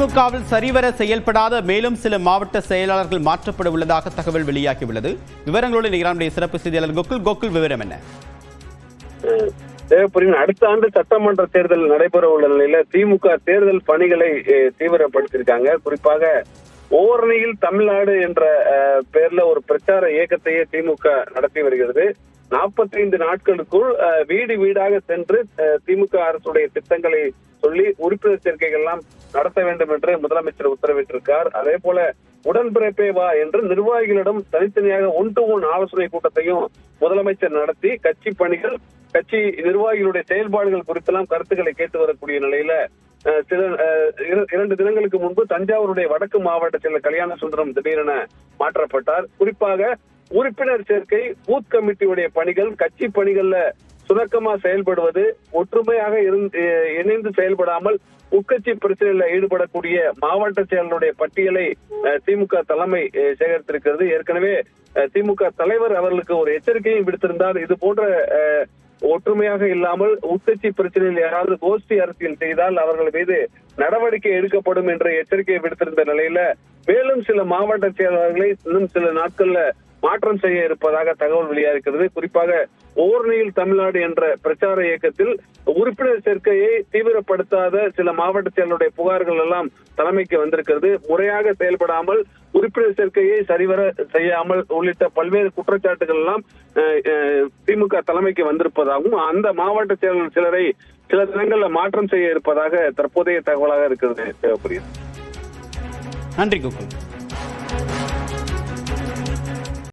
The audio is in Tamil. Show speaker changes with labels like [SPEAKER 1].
[SPEAKER 1] திமுகவில் சரிவர செயல்படாத மேலும் சில மாவட்ட செயலாளர்கள் மாற்றப்பட உள்ளதாக தகவல் வெளியாகியுள்ளது. விவரங்களோடு நம்முடைய சிறப்பு செய்தியாளர் கோகுல் விவரம் என்ன?
[SPEAKER 2] அடுத்த ஆண்டு சட்டமன்ற தேர்தல் நடைபெற உள்ள நிலையில திமுக தேர்தல் பணிகளை தீவிரப்படுத்தியிருக்காங்க. குறிப்பாக ஓரணியில் தமிழ்நாடு என்ற பெயர்ல ஒரு பிரச்சார இயக்கத்தையே திமுக நடத்தி வருகிறது. 45 நாட்களுக்குள் வீடு வீடாக சென்று திமுக அரசுடைய திட்டங்களை சொல்லி உறுப்பினர் சேர்க்கைகள் எல்லாம் நடத்த வேண்டும் என்று முதலமைச்சர் உத்தரவிட்டிருக்கார். அதே போல உடன்பிறப்பே வா என்று நிர்வாகிகளிடம் தனித்தனியாக 1-to-1 ஆலோசனை கூட்டத்தையும் முதலமைச்சர் நடத்தி கட்சி பணிகள், கட்சி நிர்வாகிகளுடைய செயல்பாடுகள் குறித்தெல்லாம் கருத்துக்களை கேட்டு வரக்கூடிய நிலையில 2 தினங்களுக்கு முன்பு தஞ்சாவூருடைய வடக்கு மாவட்ட செயலர் கல்யாண சுந்தரம் திடீரென மாற்றப்பட்டார். குறிப்பாக உறுப்பினர் சேர்க்கை, பூத் கமிட்டியுடைய பணிகள், கட்சி பணிகள்ல சுணக்கமா செயல்படுவது, ஒற்றுமையாக இணைந்து செயல்படாமல் உட்கட்சி பிரச்சனையில் ஈடுபடக்கூடிய மாவட்ட செயலருடைய பட்டியலை திமுக தலைமை சேகரித்திருக்கிறது. ஏற்கனவே திமுக தலைவர் அவர்களுக்கு ஒரு எச்சரிக்கையும் விடுத்திருந்தார். இது போன்ற ஒற்றுமையாக இல்லாமல் உட்கட்சி பிரச்சனையில் யாராவது கோஷ்டி அரசியல் செய்தால் அவர்கள் மீது நடவடிக்கை எடுக்கப்படும் என்ற எச்சரிக்கையை விடுத்திருந்த நிலையில மேலும் சில மாவட்ட செயலாளர்களை இன்னும் சில நாட்கள்ல மாற்றம் செய்ய இருப்பதாக தகவல் வெளியாகிறது. குறிப்பாக ஓரணியில் தமிழ்நாடு என்ற பிரச்சார இயக்கத்தில் உறுப்பினர் சேர்க்கையை தீவிரப்படுத்தாத சில மாவட்ட செயலருடைய புகார்கள் எல்லாம் தலைமைக்கு வந்திருக்கிறது. முறையாக செயல்படாமல் உறுப்பினர் சேர்க்கையை சரிவர செய்யாமல் உள்ளிட்ட பல்வேறு குற்றச்சாட்டுகள் எல்லாம் திமுக தலைமைக்கு வந்திருப்பதாகவும் அந்த மாவட்ட செயலர் சிலரை சில தினங்கள்ல மாற்றம் செய்ய இருப்பதாக தற்போதைய தகவலாக இருக்கிறது.
[SPEAKER 1] நன்றி கோகுல்.